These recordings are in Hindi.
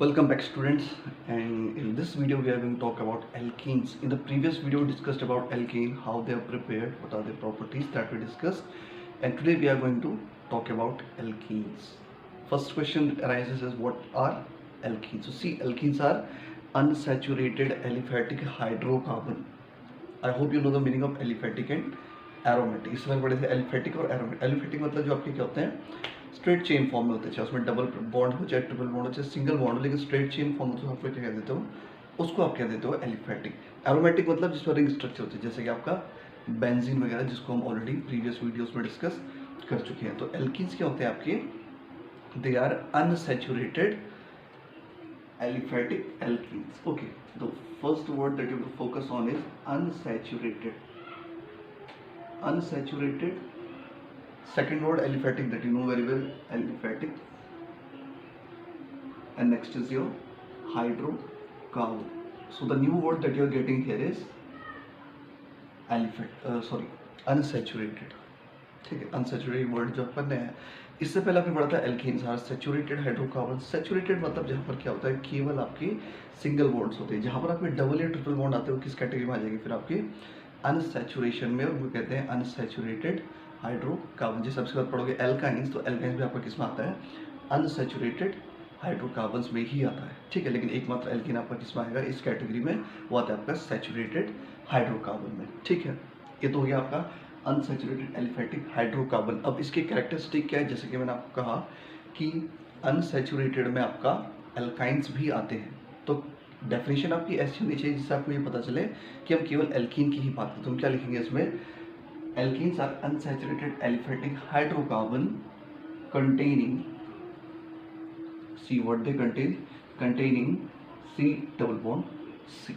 Welcome back students, and in this video we are going to talk about alkenes. In the previous video we discussed about alkane, how they are prepared, what are the properties that we discussed, and today we are going to talk about alkenes. First question arises is what are alkenes? So see, alkenes are unsaturated aliphatic hydrocarbon. I hope you know the meaning of aliphatic and aromatic. इसमें बड़े से aliphatic और aromatic. Aliphatic मतलब जो आपके क्या होते हैं, स्ट्रेट चेन फॉर्म में होते हैं, चाहे उसमें डबल बॉन्ड हो, चाहे ट्रिपल बॉन्ड हो, चाहे सिंगल बॉन्ड हो, लेकिन स्ट्रेट चेन फॉर्म तो आप क्या कह देते हो, उसको आप कह देते हो एलिफेटिक. एरोमेटिक मतलब जिसमें रिंग स्ट्रक्चर होती है, जैसे कि आपका बेंजीन वगैरह, जिसको हम ऑलरेडी प्रीवियस वीडियोस में डिस्कस कर चुके हैं. तो एल्कीन्स क्या होते हैं आपके, they are unsaturated aliphatic alkenes. Okay, the first word that you will focus on is unsaturated. Unsaturated. Second word aliphatic, that you know very well, aliphatic. And next is your hydrocarbon. So the new word that you are getting here is unsaturated. ठीक है, अनसेचुरेटेड वर्ड जो अपन ने है, इससे पहले आपने पढ़ा था alkenes are saturated hydrocarbon. Saturated मतलब जहाँ पर क्या होता है, केवल आपके सिंगल बॉन्ड्स होते हैं. जहाँ पर आपके डबल या ट्रिपल बॉन्ड आते हैं वो किस कैटेगरी में आ जाएगी, फिर आपके अनसैचुरेशन में, और वो कहते हैं अनसैचुरेटेड हाइड्रोकार्बन. जैसे सबसे बाद पढ़ोगे एल्काइंस, तो एल्काइंस भी आपका किस में आता है, अनसैचुरेटेड हाइड्रोकार्बन्स में ही आता है. ठीक है, लेकिन एकमात्र एल्कीन आपका किस में आएगा, इस कैटेगरी में, वो आता है आपका सैचुरेटेड हाइड्रोकार्बन में. ठीक है, ये तो हो गया आपका अनसैचुरेटेड एलिफेटिक हाइड्रोकार्बन. अब इसके कैरेक्टरिस्टिक क्या है, जैसे कि मैंने आपको कहा कि अनसैचुरेटेड में आपका एल्काइंस भी आते हैं. तो डेफिनेशन आपकी ऐसी होनी चाहिए जिससे आपको ये पता चले कि हम केवल एल्कीन की ही बात करते हैं. तो हम क्या लिखेंगे इसमें, alkenes are unsaturated aliphatic hydrocarbon containing, see what they contain, containing C double bond C.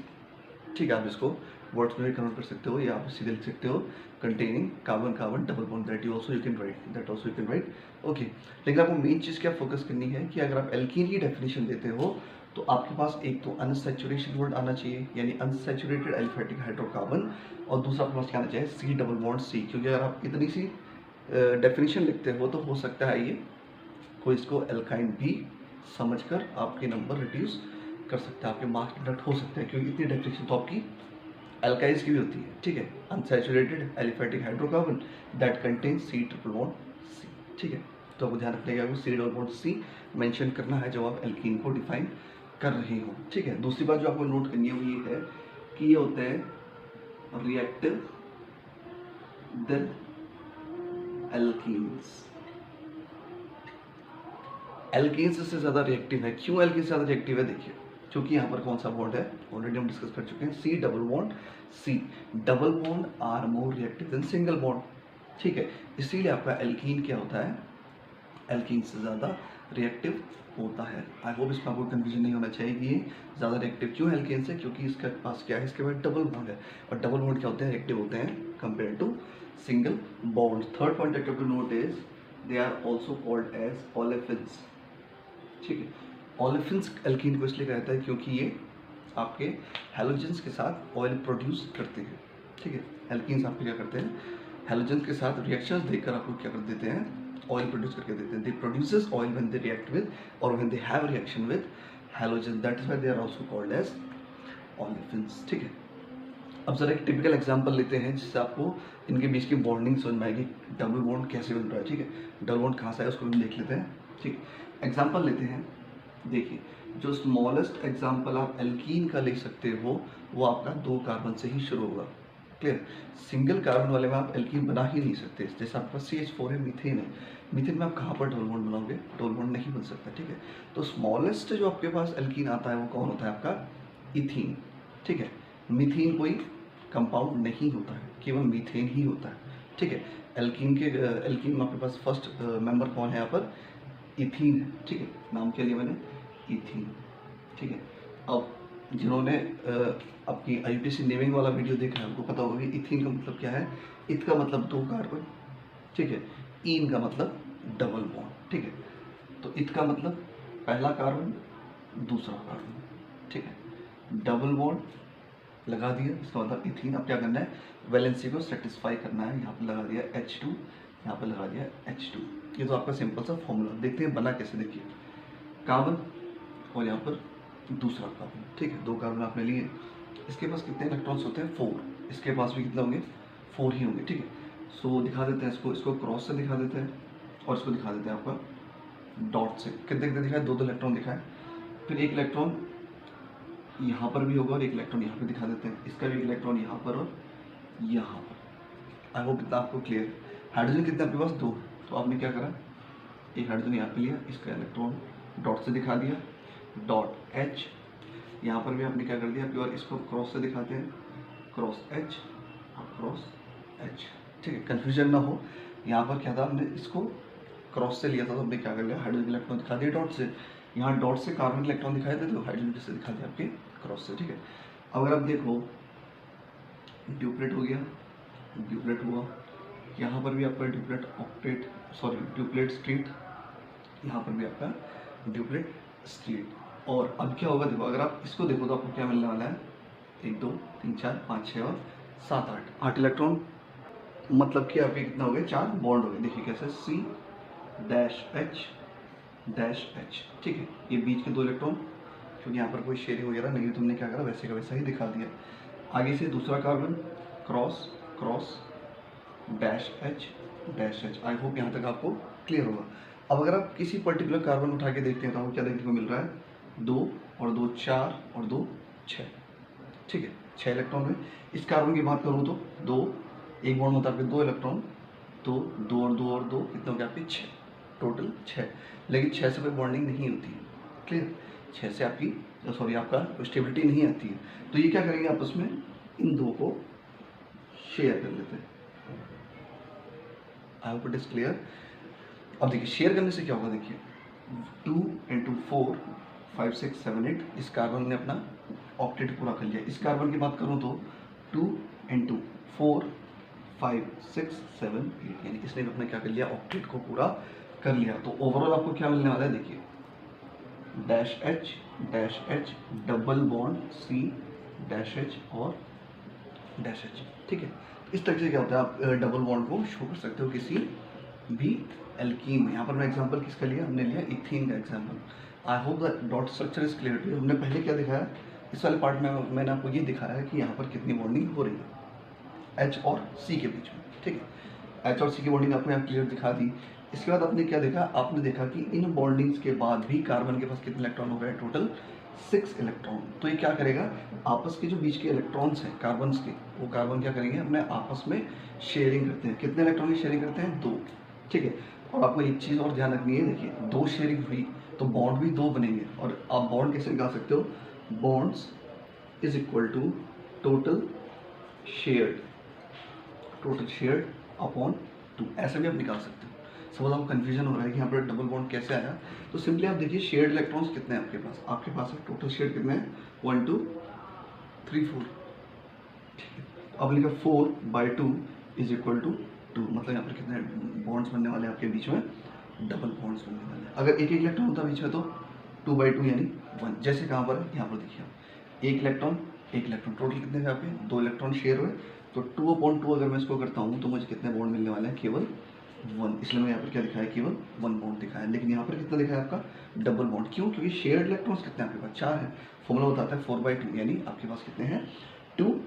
ठीक है, आप इसको वर्ड्स में भी कन्वर्ट कर सकते हो या आप सीधे लिख सकते हो containing carbon carbon double bond. That you also you can write. Okay, लेकिन आपको मेन चीज़ क्या फोकस करनी है कि अगर आप एल्कीन की डेफिनेशन देते हो तो आपके पास एक तो अनसैचुरेशन वर्ड आना चाहिए, यानी अनसैचुरेटेड एलिफेटिक हाइड्रोकार्बन, और दूसरा आपके पास क्या आना चाहिए, C डबल बॉन्ड C. क्योंकि अगर आप इतनी सी डेफिनेशन लिखते हो तो हो सकता है ये कोई इसको एल्काइन भी समझकर आपके नंबर रिड्यूस कर सकता है, आपके मार्क्स डिडक्ट हो सकते हैं, क्योंकि इतनी डेफिनेशन तो आपकी एल्काइज की भी होती है. ठीक है, unsaturated aliphatic hydrocarbon that contain C triple bond C. ठीक है, तो आपको ध्यान रखने का C double bond C mention करना है जब आप एल्कीन को डिफाइन कर रहे हो. ठीक है, दूसरी बात जो आपको नोट करनी है वो ये है कि ये होते हैं रिएक्टिव देन एल्कीन्स. एल्कीन्स से ज़्यादा रिएक्टिव है. क्यों एल्कीन से ज़्यादा रिएक्टिव है, देखिए, क्योंकि यहाँ पर कौन सा बॉन्ड है, ऑलरेडी हम डिस्कस कर चुके हैं, C double bond C. Double bond are more reactive than single bond. ठीक है, इसीलिए आपका एल्कीन क्या होता है, एल्कीन से ज़्यादा रिएक्टिव होता है. आई होप इसमें आपको कन्फ्यूजन नहीं होना चाहिए कि ये ज़्यादा रिएक्टिव क्यों है एल्कीन से, क्योंकि इसके पास क्या है, इसके पास डबल बॉन्ड है, और डबल बॉन्ड क्या होते हैं, रिएक्टिव होते हैं compare to single bond. Third point that you have to note is they are also called as olefins. ठीक है, ओलेफिन्स एल्कीन को इसलिए कहता है क्योंकि ये आपके हैलोजेंस के साथ ऑयल प्रोड्यूस करते हैं. ठीक है, एल्कीन्स आपके क्या करते हैं, हैलोजेंस के साथ रिएक्शंस देखकर आपको क्या कर देते हैं, ऑयल प्रोड्यूस करके देते हैं. They produces oil when they react with और when they have reaction with halogen. That is why they are also called as olefins. ठीक है, अब जरा एक टिपिकल एग्जांपल लेते हैं जिससे आपको इनके बीच की बॉन्डिंग समझ में आएगी, डबल बॉन्ड कैसे बन रहा है. ठीक है, डबल बॉन्ड कहाँ से है उसको भी देख लेते हैं. ठीक, एग्जांपल लेते हैं. देखिए, जो स्मॉलेस्ट एग्जांपल आप एल्कीन का ले सकते हो वो आपका 2 कार्बन से ही शुरू होगा. क्लियर, सिंगल कार्बन वाले में आप एल्कीन बना ही नहीं सकते. जैसे आपके पास CH4 है, मीथेन है, मीथेन में आप कहाँ पर डबल बॉन्ड बनाओगे, डबल बॉन्ड नहीं बन सकता. ठीक है, तो स्मॉलेस्ट जो आपके पास एल्कीन आता है वो कौन होता है, आपका इथीन. ठीक है, मीथेन कोई कंपाउंड नहीं होता है, केवल मीथेन ही होता है. ठीक है, एल्कीन में आपके पास फर्स्ट मेंबर कौन है, यहाँ पर इथीन है. ठीक है, नाम क्या लिया मैंने, इथीन. ठीक है, अब जिन्होंने आपकी IUPAC नेमिंग वाला वीडियो देखा है उनको पता होगा कि इथीन का मतलब क्या है. इथ का मतलब 2 कार्बन. ठीक है, इन का मतलब डबल बॉन्ड. ठीक है, तो इथ का मतलब पहला कार्बन दूसरा कार्बन. ठीक है, डबल बॉन्ड लगा दिया, इसका मतलब इथीन. अब क्या करना है, वैलेंसी को सेटिस्फाई करना है. यहाँ पर लगा दिया H2, यहाँ पर लगा दिया H2. ये तो आपका सिंपल सा फॉर्मूला. देखते हैं बना कैसे. देखिए, कार्बन और यहाँ पर दूसरा कार्बन, ठीक है, 2 कार्बन आपने लिए। इसके पास कितने इलेक्ट्रॉन्स होते हैं? 4। इसके पास भी कितने होंगे? 4 ही होंगे, ठीक है। सो दिखा देते हैं इसको क्रॉस से दिखा देते हैं और इसको दिखा देते हैं आपका डॉट से। कितने कितने दिखाए? 2 इलेक्ट्रॉन दिखाए। फिर एक इलेक्ट्रॉन यहाँ पर भी होगा और एक इलेक्ट्रॉन यहाँ पे दिखा देते हैं। इसका भी एक इलेक्ट्रॉन यहाँ पर और यहाँ पर। आई होप इतना आपको क्लियर है। हाइड्रोजन कितने आपके पास? 2। तो आपने क्या करा, एक हाइड्रोजन यहाँ पे लिया, इसका इलेक्ट्रॉन डॉट से दिखा दिया, डॉट एच। यहाँ पर भी आपने क्या कर दिया प्योर, इसको क्रॉस से दिखाते हैं, क्रॉस एच और क्रॉस एच, ठीक है, कन्फ्यूजन ना हो। यहाँ पर क्या था, हमने इसको क्रॉस से लिया था तो हमने क्या कर लिया, हाइड्रोजन इलेक्ट्रॉन दिखा दिया डॉट से। यहाँ डॉट से कार्बन इलेक्ट्रॉन दिखाई देते तो हाइड्रोजन से दिखा दिया आपके क्रॉस से, ठीक है। अब अगर आप देखो ड्यूप्लेट हो गया, ड्यूप्लेट हुआ, यहाँ पर भी आपका duplet octet, sorry duplet street, यहाँ पर भी आपका ड्यूप्लेट स्ट्रीट। और अब क्या होगा देखो, अगर आप इसको देखो तो आपको क्या मिलने वाला है, 1 2 3 4 5 6 और 7 8 इलेक्ट्रॉन, मतलब कि आपके कितना हो गए, 4 बॉन्ड हो गए। देखिए कैसे, C डैश H, ठीक है। ये बीच के 2 इलेक्ट्रॉन, क्योंकि यहाँ पर कोई शेयरिंग वगैरह नहीं, तुमने क्या करा, वैसे का वैसा ही दिखा दिया। आगे से दूसरा carbon, cross cross dash H। I hope यहाँ तक आपको क्लियर होगा। अब अगर आप किसी पर्टिकुलर कार्बन उठा के देखते हैं तो आपको क्या देखने को मिल रहा है, 2 और 2 4 और 2 6, ठीक है, 6 इलेक्ट्रॉन है। इस कार्बन की बात करूँ तो 2, एक बॉन्ड होता है आपके 2 इलेक्ट्रॉन, तो 2 और 2 और 2 कितने हो गए आपके 6, टोटल 6। लेकिन 6 से कोई बॉन्डिंग नहीं होती है, क्लियर, 6 से आपकी सॉरी आपका स्टेबिलिटी नहीं आती है। तो ये क्या करेंगे आपस में, इन 2 को शेयर कर लेते हैं। I hope it is clear. अब देखिए शेयर करने से क्या होगा, देखिए 2 × 4 5 6 7 8, इस कार्बन ने अपना ऑक्टेट पूरा कर लिया। इस कार्बन की बात करूं तो 2 × 4 5 6 7 8, यानी इसने भी अपना क्या कर लिया, ऑक्टेट को पूरा कर लिया। तो ओवरऑल आपको क्या मिलने वाला है, देखिए dash H double bond C dash H और डैश H, ठीक है। इस तरीके से क्या होता है, आप डबल बॉन्ड को शो कर सकते हो किसी भी एल्कीन में। यहाँ पर मैं एग्जांपल किसका लिया, हमने लिया इथीन का example. I hope the dot structure is clear to you. हमने पहले क्या दिखाया, इस वाले पार्ट में मैंने आपको ये दिखाया है कि यहाँ पर कितनी बॉन्डिंग हो रही है H और C के बीच में, ठीक है। H और C की बॉन्डिंग आपको यहाँ क्लियर दिखा दी। इसके बाद आपने क्या देखा, आपने देखा कि इन बॉन्डिंग्स के बाद भी कार्बन के पास कितने इलेक्ट्रॉन हो गए, टोटल 6 इलेक्ट्रॉन। तो ये क्या करेगा, आपस के जो बीच के इलेक्ट्रॉन्स हैं कार्बन्स के, वो कार्बन क्या करेंगे, अपने आपस में शेयरिंग करते हैं। कितने इलेक्ट्रॉन की शेयरिंग करते हैं, 2, ठीक है। और आपको एक चीज़ और ध्यान रखनी है, देखिए 2 शेयरिंग हुई तो बॉन्ड भी 2 बनेंगे। और आप बॉन्ड कैसे निकाल सकते हो, bonds is equal to total shared upon 2, ऐसे भी आप निकाल सकते हो। सपोज आपको कन्फ्यूजन हो रहा है कि यहाँ पर डबल बॉन्ड कैसे आया, तो सिंपली आप देखिए शेयर्ड इलेक्ट्रॉन्स कितने हैं आपके पास है टोटल शेयर्ड कितने हैं, 1 2 3 4, ठीक है। अब लिखा 4/2 इज इक्वल टू 2, मतलब यहाँ पर कितने बॉन्ड्स बनने वाले हैं आपके बीच में, डबल बॉन्ड्स बनने वाले हैं। अगर एक इलेक्ट्रॉन होता बीच में तो 2/2 यानी 1, जैसे कहाँ पर है, यहाँ पर देखिए आप एक इलेक्ट्रॉन टोटल कितने थे आपके, 2 इलेक्ट्रॉन शेयर हुए, तो 2/2 अगर मैं इसको करता हूँ तो मुझे कितने बॉन्ड मिलने वाले हैं, केवल 1। इसलिए मैं यहाँ पर क्या दिखाया, केवल 1 बॉन्ड दिखाया। लेकिन यहाँ पर कितना दिखाया आपका, डबल बॉन्ड। क्यों, क्योंकि शेयर्ड इलेक्ट्रॉन्स कितने आपके पास, 4 है। फॉर्मूला बताता है 4/2, यानी आपके पास कितने हैं, 2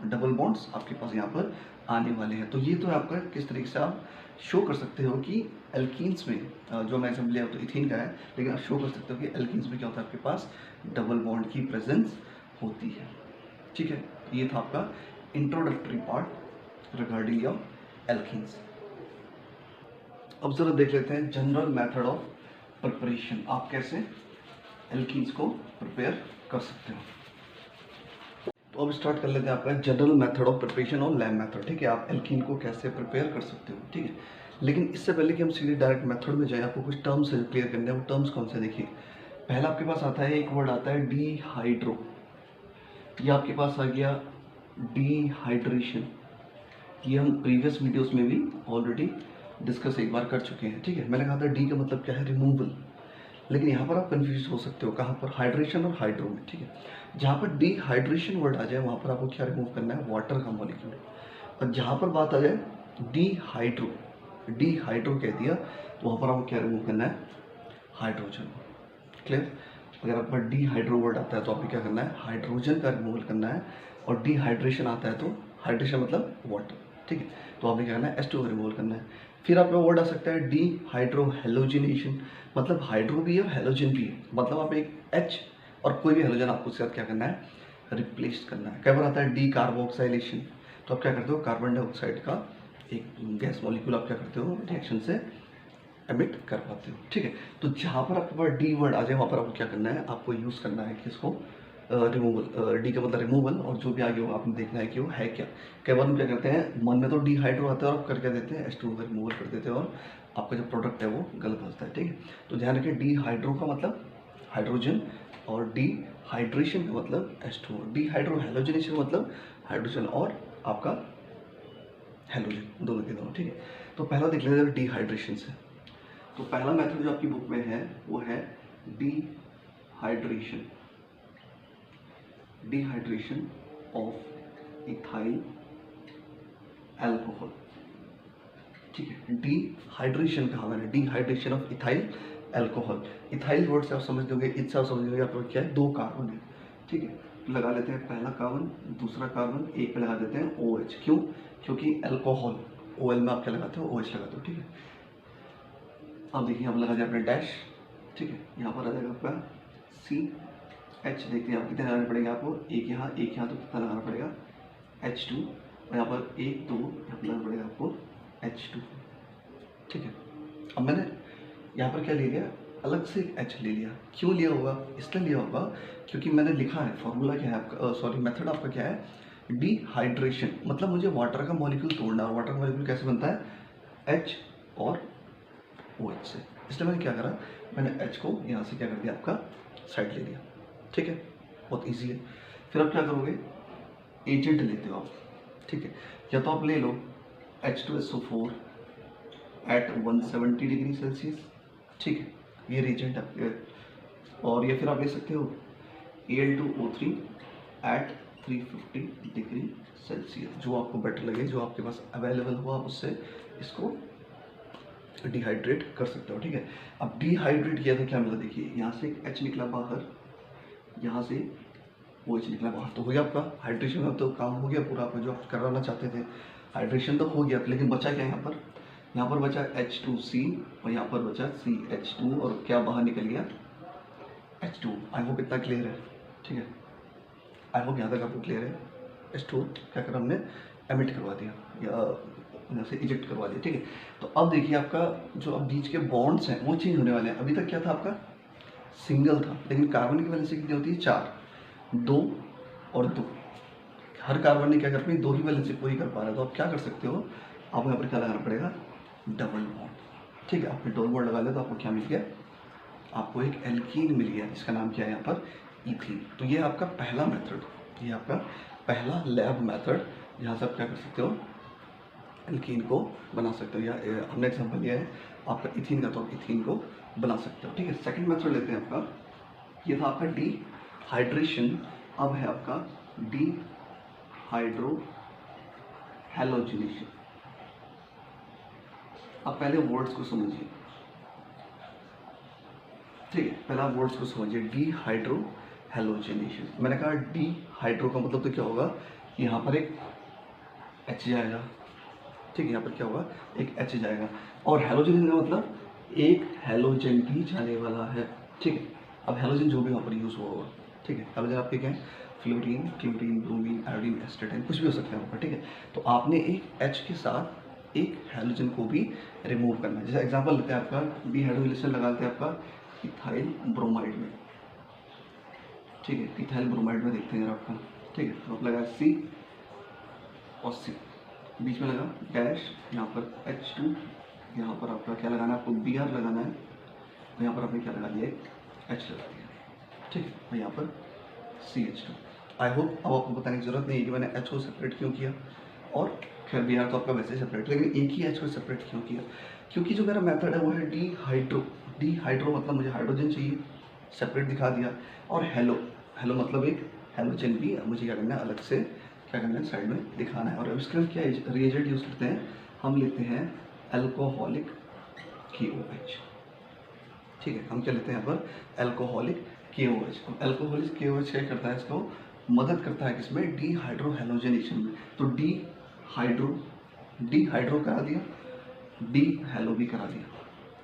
डबल बॉन्ड्स आपके पास यहाँ पर आने वाले हैं। तो ये तो आपका किस तरीके से आप शो कर सकते हो कि एल्कीन्स में, जो मैं एग्जाम्पल लिया तो इथीन का है, लेकिन आप शो कर सकते हो कि एल्कीन्स में क्या होता है, आपके पास डबल बॉन्ड की प्रेजेंस होती है, ठीक है। ये था आपका introductory part regarding your alkenes. अब जरा देख लेते हैं जनरल मेथड ऑफ प्रिपरेशन, आप कैसे एल्कीन्स को प्रिपेयर कर सकते हो। तो अब स्टार्ट कर लेते हैं आपका जनरल मेथड ऑफ प्रिपरेशन और लैब मेथड, ठीक है। आप एल्कीन को कैसे प्रिपेयर कर सकते हो, ठीक है। लेकिन इससे पहले कि हम सीधे डायरेक्ट मेथड में जाए, आपको कुछ टर्म्स क्लियर करने हैं। वो टर्म्स कौन से, देखिए पहला आपके पास आता है, एक वर्ड आता है डीहाइड्रो, ये आपके पास आ गया डिहाइड्रेशन। ये हम प्रीवियस वीडियोस में भी ऑलरेडी डिस्कस एक बार कर चुके हैं, ठीक है। मैंने कहा था डी का मतलब क्या है, रिमूवल। लेकिन यहाँ पर आप कंफ्यूज हो सकते हो, कहाँ पर, हाइड्रेशन और हाइड्रो में, ठीक है। जहाँ पर डिहाइड्रेशन वर्ड आ जाए वहाँ पर आपको क्या रिमूव करना है, वाटर का मॉलिक्यूल। और जहाँ पर बात आ जाए डिहाइड्रो कह दिया तो वहाँ पर आपको क्या रिमूव करना है, हाइड्रोजन, क्लियर। अगर आपका डिहाइड्रो वर्ड आता है तो आपको क्या करना है, हाइड्रोजन का रिमूवल करना है, और डिहाइड्रेशन आता है तो हाइड्रेशन मतलब वाटर, ठीक है, तो आपने क्या करना है, H2 का रिमूवल करना है। फिर आपका वर्ड आ सकता है डिहाइड्रो हेलोजिनेशन, मतलब हाइड्रो भी है और हेलोजन भी है, मतलब आप एक H और कोई भी हेलोजन आपको उसके साथ क्या करना है, रिप्लेस करना है। कई बार आता है डी कार्बोक्साइलेशन, तो आप क्या करते हो, कार्बन डाइऑक्साइड का एक गैस मॉलिक्यूल आप क्या करते हो, रिएक्शन से एमिट कर पाते हो, ठीक है। तो जहाँ पर आपके पास डी वर्ड आ जाए वहाँ पर आपको क्या करना है, आपको यूज़ करना है किसको, रिमूवल, डी का मतलब रिमूवल, और जो भी आगे हो आपने देखना है कि वो है क्या। कई बार हम क्या करते हैं, मन में तो डिहाइड्रो आता है और आप कर क्या देते हैं, H2 का रिमूवल कर देते हैं और आपका जो प्रोडक्ट है वो गलत होता है, ठीक है। तो ध्यान रखिए, डिहाइड्रो का मतलब हाइड्रोजन और डिहाइड्रेशन का मतलब H2, डिहाइड्रो हेलोजनेशन का मतलब हाइड्रोजन और आपका हेलोजन, दोनों के दोनों, ठीक है। तो पहला देख लेते हैं डिहाइड्रेशन से। तो पहला मेथड जो आपकी बुक में है वो है dehydration, dehydration of ethyl alcohol, ठीक है। डिहाइड्रेशन कहा मैंने, dehydration of ethyl alcohol. Ethyl word से आप समझ दोगे, इससे आप समझ दोगे आपको क्या है, दो कार्बन है, ठीक है। लगा लेते हैं पहला कार्बन, दूसरा कार्बन, एक पे लगा देते हैं OH, क्यों, क्योंकि अल्कोहल OL में आप क्या लगाते हो, OH लगाते हो, ठीक है। अब देखिए आप लगा दिया आपने डैश, ठीक है, यहाँ पर आ जाएगा आपका CH, देखते हैं आप कितने लगाने पड़ेंगे आपको, एक यहाँ तो कितना लगाना पड़ेगा, H2, और यहाँ पर 1 2 यहाँ पर लगाना पड़ेगा आपको H2, ठीक है। अब मैंने यहाँ पर क्या ले लिया, अलग से एक H ले लिया, क्यों लिया होगा, इसलिए लिया होगा क्योंकि मैंने लिखा है फॉर्मूला क्या है आपका, सॉरी मेथड आपका क्या है, डिहाइड्रेशन, मतलब मुझे वाटर का मॉलिक्यूल तोड़ना है, और वाटर का मॉलिक्यूल कैसे बनता है, H और OH से, इसलिए मैंने क्या करा, मैंने H को यहाँ से क्या कर दिया, आपका साइड ले लिया, ठीक है, बहुत इजी है। फिर आप क्या करोगे, एजेंट लेते हो आप, ठीक है, या तो आप ले लो H2SO4 एट 170 डिग्री सेल्सियस, ठीक है, ये रिएजेंट आपके, और या फिर आप ले सकते हो Al2O3 एट 350 डिग्री सेल्सियस, जो आपको बेटर लगे, जो आपके पास अवेलेबल हो आप उससे इसको डिहाइड्रेट कर सकते हो, ठीक है। अब डिहाइड्रेट किया तो क्या मिला, देखिए यहाँ से एक H निकला बाहर, यहाँ से OH निकला बाहर, तो हो गया आपका हाइड्रेशन का तो काम हो गया पूरा, आपका जो आप कराना चाहते थे, हाइड्रेशन तो हो गया, लेकिन बचा क्या यहाँ पर, यहाँ पर बचा H2C और यहाँ पर बचा CH2, और क्या बाहर निकल गया, H2। आई होप इतना क्लियर है, ठीक है, आई होप यहाँ तक आपको क्लियर है। H2 क्या करा हमने, एमिट करवा दिया या यहाँ से इजेक्ट करवा दिया, ठीक है। तो अब देखिए आपका जो अब बीच के बॉन्ड्स हैं वो चेंज होने वाले हैं। अभी तक क्या था आपका, सिंगल था, लेकिन कार्बन की वैलेंसी कितनी होती है, 4, 2 और 2, हर कार्बन ने क्या कर पाई, 2 ही वैलेंसी पूरी कर पा रहा है। तो आप क्या कर सकते हो, आपको यहाँ पर क्या लगाना पड़ेगा, डबल बॉन्ड, ठीक है। आपने डबल बॉन्ड लगा लिया तो आपको क्या मिल गया, आपको एक एल्कीन मिल गया, इसका नाम क्या है यहाँ पर, इथीन। तो ये आपका पहला मेथड, ये आपका पहला लैब मेथड, जहाँ से आप क्या कर सकते हो, एल्कीन को बना सकते हो, या हमने एग्जाम्पल लिया है आपका इथीन का, तो आप इथीन को बना सकते हो, ठीक है। सेकंड मेथड लेते हैं आपका, ये था आपका डिहाइड्रेशन, अब है आपका डिहाइड्रो हेलोजिनेशन। अब पहले वर्ड्स को समझिए, ठीक है, पहला वर्ड्स को समझिए, डिहाइड्रो हेलोजिनेशन। मैंने कहा डिहाइड्रो का मतलब तो क्या होगा, यहाँ पर एक H जाएगा, ठीक है, यहाँ पर क्या होगा, एक H जाएगा, और हेलोजन का मतलब एक हेलोजन भी जाने वाला है, ठीक है। अब हेलोजन जो भी वहाँ पर यूज़ हुआ होगा, ठीक है, हेलोजन आपके क्या है, fluorine, chlorine, bromine, iodine, astatine, कुछ भी हो सकता है वहाँ पर, ठीक है। तो आपने एक H के साथ एक हेलोजन को भी रिमूव करना है। जैसे एग्जाम्पल लेते हैं आपका, डिहाइड्रोजिनेशन लगाते हैं आपका इथाइल ब्रोमाइड में, ठीक है, इथाइल ब्रोमाइड में देखते हैं आपका, ठीक है। तो आप लगाया C और C, बीच में लगा डैश, यहाँ पर H2, यहाँ पर आपका क्या लगाना है, आपको Br लगाना है, और यहाँ पर आपने क्या लगा दिया, H लगा दिया, ठीक है, और यहाँ पर CH2। आई होप अब आपको बताने की जरूरत नहीं है कि मैंने H को सेपरेट क्यों किया, और खैर Br तो आपका वैसे सेपरेट, लेकिन एक ही H को सेपरेट क्यों किया, क्योंकि जो मेरा मेथड है वो है डिहाइड्रो। डिहाइड्रो मतलब मुझे हाइड्रोजन चाहिए, सेपरेट दिखा दिया, और हेलो, हेलो मतलब एक हेलोजन भी मुझे क्या करना है, अलग से क्या करना है, साइड में दिखाना है। और इसके लिए क्या रिएजेंट यूज़ करते हैं, हम लेते हैं अल्कोहलिक KOH, ठीक है, हम क्या लेते हैं यहाँ पर एल्कोहलिक KOH। अब एल्कोहलिक KOH क्या करता है, इसको मदद करता है किसमें, डीहाइड्रो हैलोजनेशन में। तो डीहाइड्रो करा दिया, डी हैलो भी करा दिया,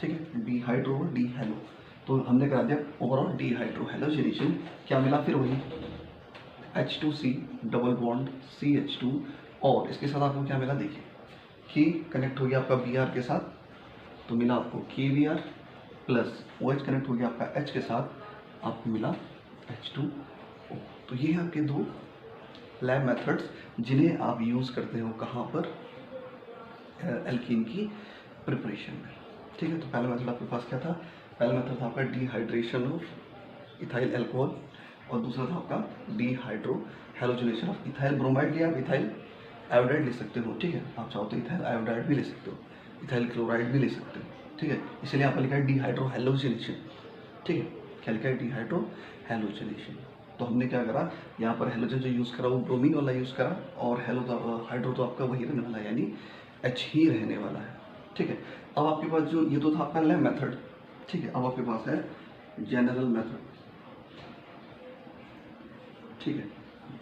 ठीक है, डीहाइड्रो और डी हैलो, तो हमने करा दिया ओवरऑल डीहाइड्रो हैलोजनेशन। क्या मिला फिर वही H2C डबल बॉन्ड CH2, और इसके साथ आपको क्या मिला, देखिए कि कनेक्ट हो गया आपका Br के साथ, तो मिला आपको KBr प्लस OH कनेक्ट हो गया आपका H के साथ, आपको मिला H2O। तो ये हैं आपके दो लैब मेथड्स जिन्हें आप यूज़ करते हो कहाँ पर, एल्कीन की प्रिपरेशन में, ठीक है। तो पहला मेथड आपके पास क्या था, पहला मेथड था आपका डिहाइड्रेशन ऑफ इथाइल अल्कोहल, और दूसरा था आपका dehydro halogenation of ethyl bromide, लिया आप इथाइल आयोडाइड ले सकते हो, ठीक है, आप चाहो तो इथाइल आयोडाइड भी ले सकते हो, इथाइल क्लोराइड भी ले सकते हो, ठीक है। इसलिए यहाँ पर लिखा है डीहाइड्रो हैलोजनेशन, ठीक है, क्या लिखा है, डीहाइड्रो हैलोजनेशन। तो हमने क्या करा, यहाँ पर हैलोजन जो यूज़ करा वो ब्रोमीन वाला यूज़ करा, और हाइड्रो तो आपका वही रहने वाला है, यानी H ही रहने वाला है, ठीक है। अब आपके पास जो ये तो था आपका लैब मेथड, ठीक है। अब आपके पास है जनरल मेथड, ठीक है।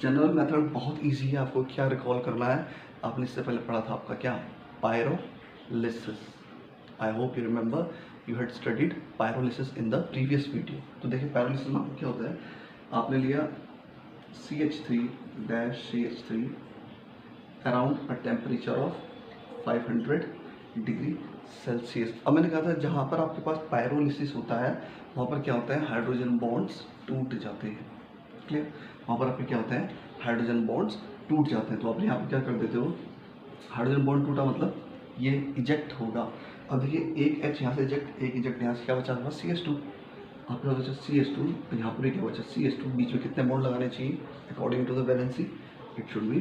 जनरल मेथड बहुत इजी है, आपको क्या रिकॉल करना है, आपने इससे पहले पढ़ा था आपका क्या, pyrolysis. I hope you remember you had studied pyrolysis in the previous video. तो देखिए पायरोलिसिस में आपको क्या होता है, आपने लिया CH3-CH3 around a temperature of 500 degree Celsius. अब मैंने कहा था जहाँ पर आपके पास पायरोलिसिस होता है वहाँ पर क्या होता है, हाइड्रोजन बॉन्ड्स टूट जाते हैं, क्लियर। वहाँ पर आपके क्या होता है, हाइड्रोजन बॉन्ड्स टूट जाते हैं। तो आप यहाँ पर क्या कर देते हो, हाइड्रोजन बॉन्ड टूटा मतलब ये इजेक्ट होगा। अब देखिए एक H यहाँ से इजेक्ट, एक इजेक्ट यहाँ से, क्या बचा हमारा CH2, आपके पास बचा CH2, यहाँ पर क्या बचा CH2, बीच में कितने बॉन्ड लगाने चाहिए according to the valency, it should be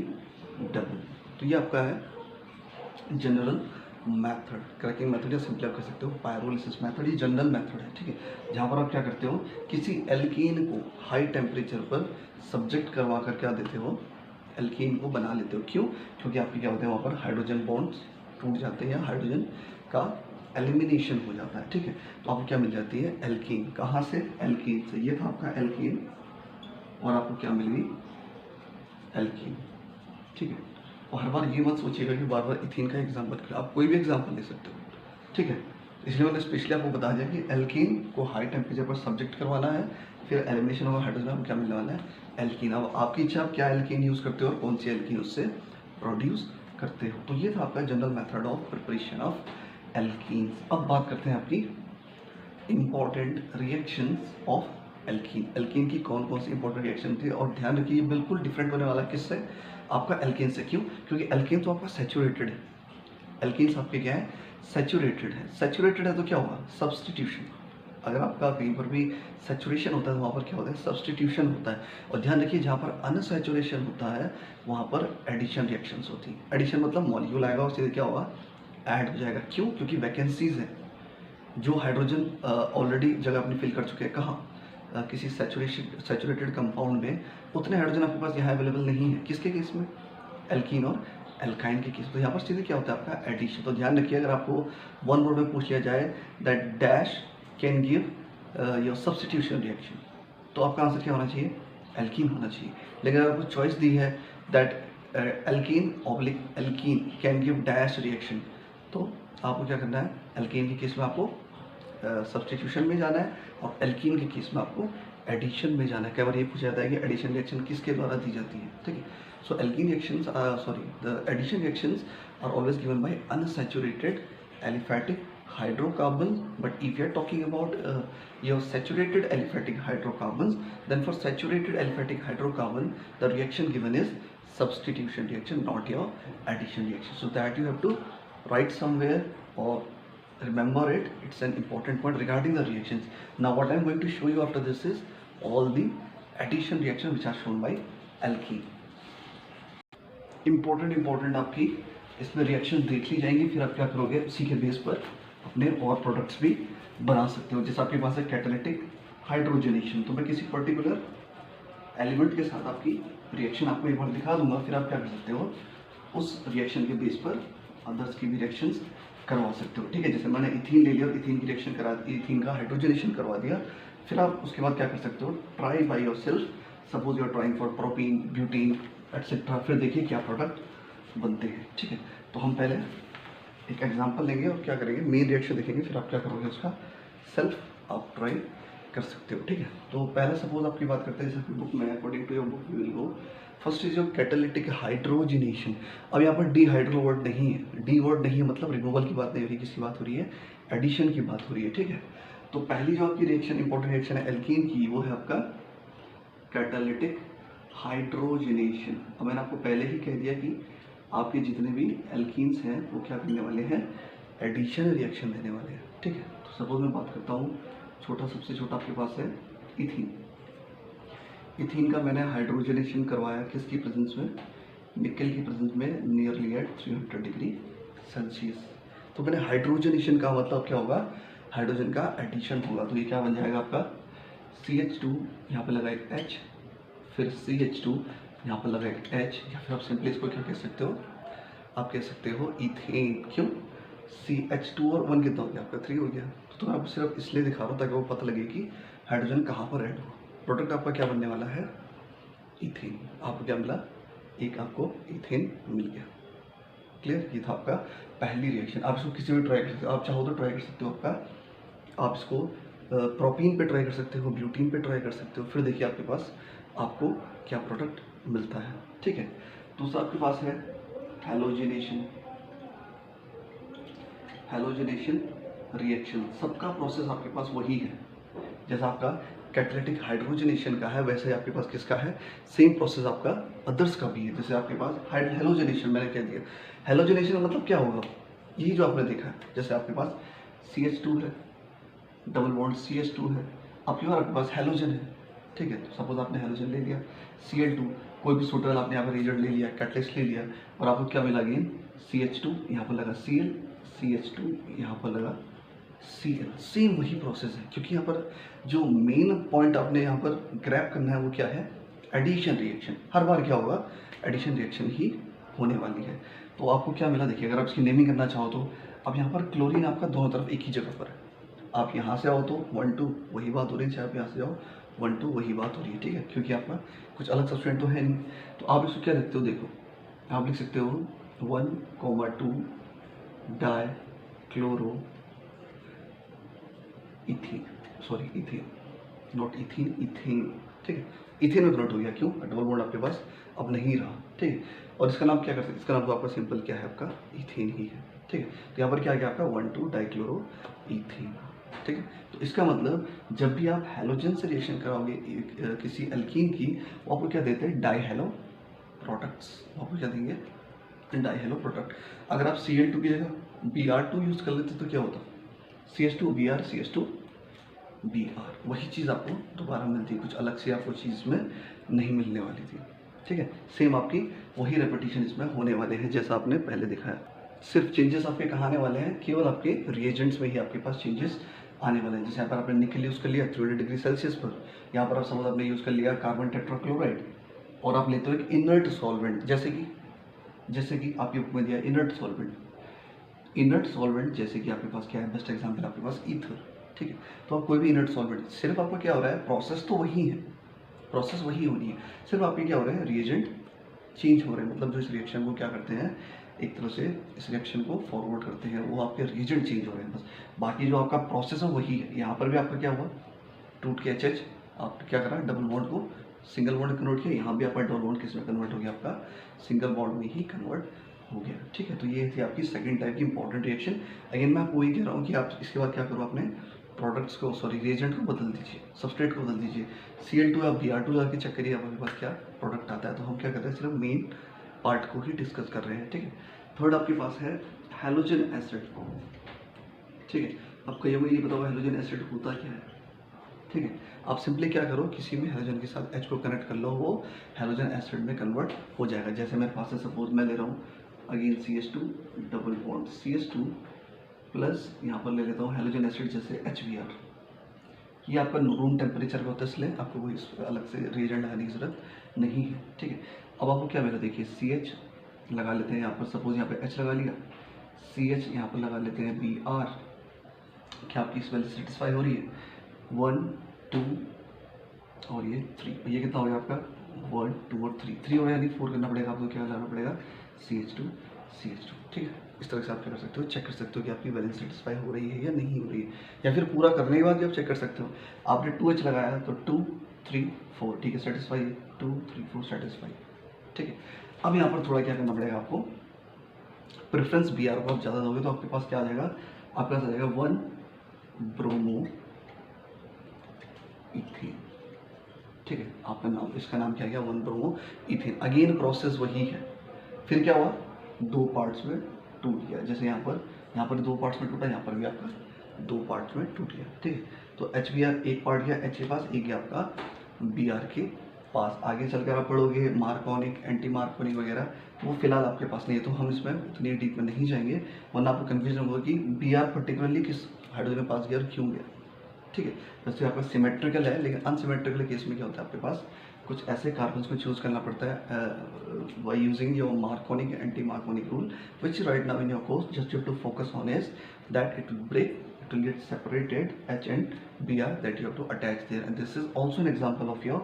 double. तो ये आपका है जनरल मेथड, क्रैकिंग मेथड, या सिंपली आप कह सकते हो पायरोलिसिस मेथड, ये जनरल मेथड है, ठीक है। जहाँ पर आप क्या करते हो, किसी एल्कीन को हाई टेम्परेचर पर सब्जेक्ट करवा कर क्या देते हो, एल्कीन को बना लेते हो। क्यों, क्योंकि आपके क्या होते हैं, वहाँ पर हाइड्रोजन बॉन्ड्स टूट जाते हैं या हाइड्रोजन का एलिमिनेशन हो जाता है, ठीक है। तो आपको क्या मिल जाती है, एल्कीन। कहाँ से, एल्कीन से। ये था आपका एल्कीन, और आपको क्या मिल गई, एल्कीन, ठीक है। और हर बार ये मत सोचिएगा कि बार बार इथीन का एग्जाम्पल, आप कोई भी एग्जाम्पल ले सकते हो, ठीक है। इसलिए मैंने स्पेशली आपको बता दिया कि एल्कीन को हाई टेम्परेचर पर सब्जेक्ट करवाना है, फिर एलिमिनेशन होगा, हाइड्रोजन आपको क्या मिलने वाला है, एल्कीन। अब आपकी इच्छा, आप क्या एल्कीन यूज़ करते हो और कौन सी एल्कीन उससे प्रोड्यूस करते हो। तो ये था आपका general method of preparation of alkenes. अब बात करते हैं आपकी important reactions of alkene. Alkene की कौन कौन सी इंपॉर्टेंट रिएक्शन थी, और ध्यान रखिए ये बिल्कुल डिफरेंट होने वाला है, किससे, आपका एल्कीन से। क्यों, क्योंकि एल्कीन तो आपका सैचुरेटेड है, एल्कीन्स आपके क्या है, सैचुरेटेड है। सैचुरेटेड है तो क्या होगा, सब्सटीट्यूशन। अगर आपका कहीं पर भी सैचुरेशन होता है तो वहाँ पर क्या होता है, सब्सटीट्यूशन होता है। और ध्यान रखिए जहाँ पर अनसैचुरेशन होता है वहाँ पर एडिशन रिएक्शंस होती है। एडिशन मतलब मॉलिक्यूल आएगा और सीधे क्या होगा, ऐड हो जाएगा। क्यों, क्योंकि वैकेंसीज हैं, जो हाइड्रोजन ऑलरेडी जगह अपनी फिल कर चुके हैं, कहाँ, किसी सैचुरेटेड कंपाउंड में, उतने हाइड्रोजन आपके पास यहाँ अवेलेबल नहीं है। किसके केस में, एल्कीन और एल्काइन के केस। तो यहाँ पर सीधे क्या होता है आपका एडिशन। तो ध्यान रखिए अगर आपको वन वर्ड में पूछ लिया जाए that dash can give your substitution reaction, तो आपका आंसर क्या होना चाहिए, एल्कीन होना चाहिए। लेकिन अगर आपको चॉइस दी है that alkene oblique alkene can give dash reaction, तो आपको क्या करना है, एल्कीन के केस में आपको सब्स्टिट्यूशन में जाना है, और एल्कीन के केस में आपको एडिशन में जाना है। कई बार ये पूछा जाता है कि एडिशन रिएक्शन किसके द्वारा दी जाती है, ठीक है। So alkene reactions the addition reactions are always given by unsaturated aliphatic hydrocarbon. But if you are talking about your saturated aliphatic hydrocarbons, then for saturated aliphatic hydrocarbon the reaction given is substitution reaction, not your addition reaction. So that you have to write somewhere or remember it. It's an important point regarding the reactions. Now what I am going to show you after this is all the addition reactions which are shown by alkene. important आपकी इसमें रिएक्शन देख ली जाएंगी, फिर आप क्या करोगे, उसी के बेस पर अपने और प्रोडक्ट्स भी बना सकते हो। जैसे आपके पास है कैटालिटिक हाइड्रोजनेशन, तो मैं किसी पर्टिकुलर एलिमेंट के साथ आपकी रिएक्शन आपको एक बार दिखा दूंगा, फिर आप क्या कर सकते हो, उस रिएक्शन के बेस पर अदर्स की भी रिएक्शंस करवा सकते हो, ठीक है। जैसे मैंने इथीन ले लिया और इथीन की रिएक्शन करा दी, इथीन का हाइड्रोजनेशन करवा दिया, फिर आप उसके बाद क्या कर सकते हो, try by yourself, suppose you are trying for propene, butene etcetera, फिर देखिए क्या प्रोडक्ट बनते हैं, ठीक है। तो हम पहले एक एग्जांपल लेंगे और क्या करेंगे, मेन रिएक्शन देखेंगे, फिर आप क्या करोगे उसका सेल्फ आप ट्राई कर सकते हो, ठीक है। तो पहले सपोज आपकी बात करते हैं, जैसे बुक में according to your book we will go, first is your catalytic hydrogenation. अब यहाँ पर डिहाइड्रो वर्ड नहीं है, डी वर्ड नहीं है, मतलब रिमूवल की बात नहीं हो रही, किसकी बात हो रही है, एडिशन की बात हो रही है, ठीक है। तो पहली जो आपकी रिएक्शन इंपॉर्टेंट रिएक्शन है एल्कीन की, वो है आपका कैटालिटिक हाइड्रोजनेशन। अब मैंने आपको पहले ही कह दिया कि आपके जितने भी एल्कीन्स हैं वो क्या करने वाले हैं, एडिशन रिएक्शन देने वाले हैं, ठीक है। तो सपोज मैं बात करता हूँ, छोटा सबसे छोटा आपके पास है इथीन। इथीन का मैंने हाइड्रोजनेशन करवाया किसकी प्रेजेंस में, निकल की प्रेजेंस में, नियरली एट 300 डिग्री सेल्सियस। तो मैंने हाइड्रोजनेशन का मतलब क्या होगा, हाइड्रोजन का एडिशन होगा। तो ये क्या बन जाएगा आपका CH2, यहाँ पे लगा एक H, फिर CH2, यहाँ पर लगा एक H, या फिर आप सिंपली इसको क्या कह सकते हो, आप कह सकते हो इथेन। क्यों, CH2 और 1 कितना हो गया आपका, 3 हो गया। तो मैं आपको सिर्फ इसलिए दिखा रहा हूँ ताकि वो पता लगे कि हाइड्रोजन कहाँ पर ऐड हुआ। प्रोडक्ट आपका क्या बनने वाला है, इथेन। आपको क्या मिला, एक आपको इथेन मिल गया। क्लियर, ये था आपका पहली रिएक्शन। आप इसको किसी भी ट्राई कर सकते हो, आप चाहो तो ट्राई कर सकते हो आपका, आप इसको प्रोपीन पे ट्राई कर सकते हो, ब्यूटीन पे ट्राई कर सकते हो, फिर देखिए आपके पास आपको क्या प्रोडक्ट मिलता है, ठीक है। दूसरा आपके पास है हैलोजिनेशन। हैलोजिनेशन रिएक्शन, सबका प्रोसेस आपके पास वही है, जैसा आपका कैटालिटिक हाइड्रोजनेशन का है वैसे आपके पास किसका है, सेम प्रोसेस आपका अदर्स का भी है। जैसे आपके पास हैलोजिनेशन मैंने कह दिया, हैलोजिनेशन का मतलब क्या होगा, यही जो आपने देखा है, जैसे आपके पास CH2 है, डबल बॉन्ड CH2 है, आपके पास हैलोजन है, ठीक है। तो सपोज आपने हैलोजन ले लिया, Cl2, कोई भी सूटेबल आपने यहाँ पर रिएजेंट ले लिया, कैटलिस्ट ले लिया, और आपको क्या मिला अगेन, CH2, यहाँ पर लगा Cl, CH2, यहाँ पर लगा Cl। सेम वही प्रोसेस है, क्योंकि यहाँ पर जो मेन पॉइंट आपने यहाँ पर ग्रैब करना है वो क्या है, एडिशन रिएक्शन। हर बार क्या होगा, एडिशन रिएक्शन ही होने वाली है। तो आपको क्या मिला देखिए, अगर आप इसकी नेमिंग करना चाहो तो अब यहाँ पर क्लोरीन आपका दोनों तरफ एक ही जगह पर है, आप यहाँ से आओ तो 1 2 वही बात हो रही है, चाहे आप यहाँ से आओ 1 2 वही बात हो रही है, ठीक है, क्योंकि आपका कुछ अलग सब्सटेंट तो है नहीं। तो आप इसको क्या लिखते हो, देखो आप लिख सकते हो 1,2 die chloro ethene, sorry ethane, not ethene, ethane, ठीक है। इथेन में कन्वर्ट हो गया, क्यों, डबल बॉन्ड आपके पास अब नहीं रहा, ठीक है। और इसका नाम क्या कर सकते हैं, इसका नाम तो आपका सिंपल क्या है, आपका इथेन ही है, ठीक है। तो यहाँ पर क्या आ गया आपका 1 2 डाइक्लोरो इथेन, ठीक है। तो इसका मतलब जब भी आप हैलोजन से रिएक्शन कराओगे किसी एल्कीन की, वो आपको क्या देते हैं, डाई हेलो प्रोडक्ट्स, आपको क्या देंगे, डाई हेलो प्रोडक्ट। अगर आप Cl2 की जगह Br2 यूज़ कर लेते तो क्या होता, CH2 Br, CH2 Br, वही चीज़ आपको दोबारा मिलती है, कुछ अलग से आपको चीज़ में नहीं मिलने वाली थी, ठीक है। सेम आपकी वही रेपिटेशन इसमें होने वाले हैं जैसा आपने पहले दिखाया। सिर्फ चेंजेस आपके कहाँ आने वाले हैं, केवल आपके रिएजेंट्स में ही आपके पास चेंजेस आने वाले हैं। जैसे यहाँ पर आपने निकल यूज़ कर लिया 300 डिग्री सेल्सियस पर, यहाँ पर आप समझ आपने यूज़ कर लिया कार्बन टेट्राक्लोराइड, और आप लेते हो एक इनर्ट सॉल्वेंट, जैसे कि आपके बुक में दिया इनर्ट सॉल्वेंट, इनर्ट सॉल्वेंट जैसे कि आपके पास क्या है, बेस्ट एग्जांपल आपके पास ईथर, ठीक है। तो आप कोई भी इनर्ट सॉल्वेंट, सिर्फ आपका क्या हो रहा है, प्रोसेस तो वही है, प्रोसेस वही होनी है, सिर्फ आपके क्या हो रहा है, रिएजेंट चेंज हो रहे हैं, मतलब जो इस रिएक्शन को क्या करते हैं, एक तरह से इस रिएक्शन को फॉरवर्ड करते हैं, वो आपके रिएजेंट चेंज हो रहे हैं बस, बाकी जो आपका प्रोसेस है वही है। यहाँ पर भी आपका क्या हुआ, टूट के HH आप क्या करा, डबल बॉन्ड को सिंगल बॉन्ड कन्वर्ट किया, यहाँ भी आपका डबल बॉन्ड किस में कन्वर्ट हो गया, आपका सिंगल बॉन्ड में ही कन्वर्ट हो गया, ठीक है। तो ये थी आपकी सेकंड टाइप की इंपॉर्टेंट रिएक्शन। अगेन मैं आपको वही कह रहा हूँ कि आप इसके बाद क्या करो, अपने प्रोडक्ट्स को, सॉरी रिएजेंट को बदल दीजिए, सबस्ट्रेट को बदल दीजिए, Cl2 या Br2 जाके चेक करिए आपके पास क्या प्रोडक्ट आता है। तो हम क्या कर रहे हैं, सिर्फ मेन पार्ट को ही डिस्कस कर रहे हैं, ठीक है। थर्ड आपके पास है हैलोजन एसिड, ठीक है। अब कई ये बताओ हैलोजन एसिड होता क्या है, ठीक है। आप सिंपली क्या करो, किसी भी हैलोजन के साथ H को कनेक्ट कर लो, वो हैलोजन एसिड में कन्वर्ट हो जाएगा। जैसे मेरे पास है, सपोज मैं ले रहा हूँ again CH2 double bond CH2 plus यहाँ पर ले लेता हूँ हैलोजन एसिड जैसे HBr, ये आपका रूम टेम्परेचर पे होता है, इसलिए आपको कोई अलग से रिएजेंट लगाने की जरूरत नहीं है, ठीक है। अब आपको क्या मिला, देखिए CH लगा लेते हैं यहाँ पर, सपोज यहाँ पे H लगा लिया, CH यहाँ पर लगा लेते हैं Br। क्या आपकी इस वैल्यू सेटिस्फाई हो रही है? 1 2 और ये 3, ये कितना हो गया आपका? 1 2 और 3 हो गया, यानी 4 करना पड़ेगा आपको। क्या लाना पड़ेगा? CH2 ठीक है। इस तरह से आप क्या कर सकते हो, चेक कर सकते हो कि आपकी वैल्यू सेटिस्फाई हो रही है या नहीं हो रही है, या फिर पूरा करने के बाद भी आप चेक कर सकते हो। आपने 2H लगाया तो 2 3 4, ठीक है, सेटिस्फाई है। 2 3 4 सेटिस्फाई, ठीक है। अब यहाँ पर थोड़ा क्या करना पड़ेगा आपको, प्रेफरेंस Br को आप ज़्यादा दोगे तो आपके पास क्या आ जाएगा? आपके पास आ जाएगा 1 ब्रोमो इथेन, ठीक है। आपका नाम, इसका नाम क्या गया? 1 ब्रोमो इथेन। अगेन प्रोसेस वही है। फिर क्या हुआ? 2 पार्ट्स में टूट गया। जैसे यहाँ पर 2 पार्ट्स में टूटा, यहाँ पर भी आपका 2 पार्ट्स में टूट गया, ठीक है। तो HBr एक पार्ट गया H के पास, एक गया आपका Br के पास। आगे चलकर आप पढ़ोगे मार्कोनिक, एंटी मार्कोनिक वगैरह, तो वो फिलहाल आपके पास नहीं है, तो हम इसमें उतनी डीप में नहीं जाएंगे, वरना आपको कन्फ्यूजन होगा कि Br पर्टिकुलरली किस हाइड्रोजन के पास गया और क्यों गया, ठीक है। वैसे आपका सिमेट्रिकल है, लेकिन अनसिमेट्रिकल केस में क्या होता है, आपके पास कुछ ऐसे कार्बन्स को चूज करना पड़ता है by using your Markovnikov anti Markovnikov rule, which right now in your course just you to focus on is that it will break, it will get separated H and Br that you have to attach there, and this is also an example of your